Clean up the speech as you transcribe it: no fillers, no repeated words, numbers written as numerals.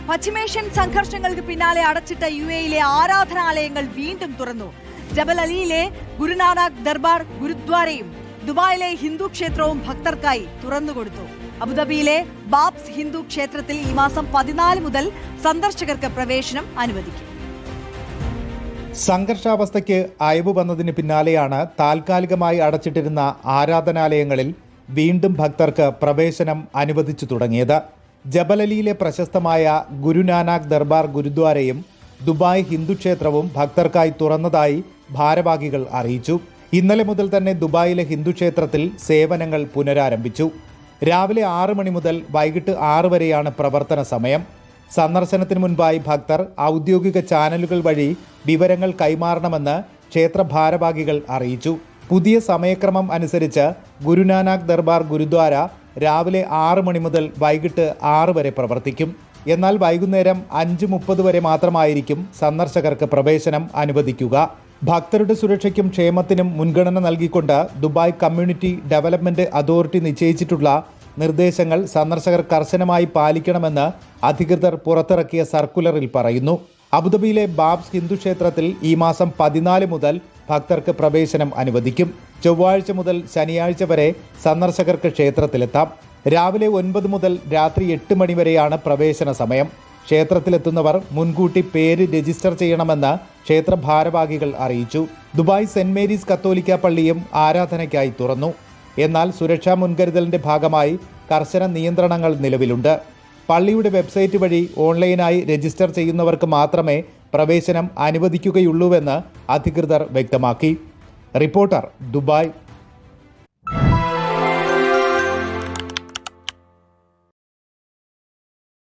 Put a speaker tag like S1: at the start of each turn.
S1: പശ്ചിമേഷ്യൻ സംഘർഷങ്ങൾക്ക് പിന്നാലെ അടച്ചിട്ട യുഎഇയിലെ ആരാധനാലയങ്ങൾ വീണ്ടും തുറന്നു. ജബൽ അലിയിലെ ഗുരുനാനാക്ക് ദർബാർ ഗുരുദ്വാരയും ദുബായിലെ ഹിന്ദു ക്ഷേത്രവും ഭക്തർക്കായി തുറന്നുകൊടുത്തു. അബുദാബിയിലെ ബാബ്സ് ഹിന്ദു ക്ഷേത്രത്തിൽ ഈ മാസം 14 മുതൽ സന്ദർശകർക്ക് പ്രവേശനം അനുവദിക്കും.
S2: സംഘർഷാവസ്ഥയ്ക്ക് അയവ് വന്നതിന് പിന്നാലെയാണ് താൽക്കാലികമായി അടച്ചിട്ടിരുന്ന ആരാധനാലയങ്ങളിൽ വീണ്ടും ഭക്തർക്ക് പ്രവേശനം അനുവദിച്ചു തുടങ്ങിയത്. ജബലലിയിലെ പ്രശസ്തമായ ഗുരുനാനാക്ക് ദർബാർ ഗുരുദ്വാരയും ദുബായ് ഹിന്ദു ക്ഷേത്രവും ഭക്തർക്കായി തുറന്നതായി ഭാരവാഹികൾ അറിയിച്ചു. ഇന്നലെ മുതൽ തന്നെ ദുബായിലെ ഹിന്ദു ക്ഷേത്രത്തിൽ സേവനങ്ങൾ പുനരാരംഭിച്ചു. രാവിലെ 6 മണി മുതൽ വൈകിട്ട് 6 വരെയാണ് പ്രവർത്തന സമയം. സന്ദർശനത്തിന് മുൻപായി ഭക്തർ ഔദ്യോഗിക ചാനലുകൾ വഴി വിവരങ്ങൾ കൈമാറണമെന്ന് ക്ഷേത്ര ഭാരവാഹികൾ അറിയിച്ചു. പുതിയ സമയക്രമം അനുസരിച്ച് ഗുരുനാനാക്ക് ദർബാർ ഗുരുദ്വാര രാവിലെ 6 മണി മുതൽ വൈകിട്ട് 6 വരെ പ്രവർത്തിക്കും. എന്നാൽ വൈകുന്നേരം 5:30 വരെ മാത്രമായിരിക്കും സന്ദർശകർക്ക് പ്രവേശനം അനുവദിക്കുക. ഭക്തരുടെ സുരക്ഷയ്ക്കും ക്ഷേമത്തിനും മുൻഗണന നൽകിക്കൊണ്ട് ദുബായ് കമ്മ്യൂണിറ്റി ഡെവലപ്മെന്റ് അതോറിറ്റി നിശ്ചയിച്ചിട്ടുള്ള നിർദ്ദേശങ്ങൾ സന്ദർശകർ കർശനമായി പാലിക്കണമെന്ന് അധികൃതർ പുറത്തിറക്കിയ സർക്കുലറിൽ പറയുന്നു. അബുദാബിയിലെ ബാബ്സ് ഹിന്ദു ക്ഷേത്രത്തിൽ ഈ മാസം 14 മുതൽ ഭക്തർക്ക് പ്രവേശനം അനുവദിക്കും. ചൊവ്വാഴ്ച മുതൽ ശനിയാഴ്ച വരെ സന്ദർശകർക്ക് ക്ഷേത്രത്തിലെത്താം. രാവിലെ 9 മുതൽ രാത്രി 8 മണി വരെയാണ് പ്രവേശന സമയം. ക്ഷേത്രത്തിലെത്തുന്നവർ മുൻകൂട്ടി പേര് രജിസ്റ്റർ ചെയ്യണമെന്ന് ക്ഷേത്ര ഭാരവാഹികൾ അറിയിച്ചു. ദുബായ് സെന്റ് മേരീസ് കത്തോലിക്ക പള്ളിയും ആരാധനയ്ക്കായി തുറന്നു. എന്നാൽ സുരക്ഷാ മുൻകരുതലിന്റെ ഭാഗമായി കർശന നിയന്ത്രണങ്ങൾ നിലവിലുണ്ട്. പള്ളിയുടെ വെബ്സൈറ്റ് വഴി ഓൺലൈനായി രജിസ്റ്റർ ചെയ്യുന്നവർക്ക് മാത്രമേ പ്രവേശനം അനുവദിക്കുകയുള്ളൂവെന്ന് അധികൃതർ വ്യക്തമാക്കി. Reporter, Dubai.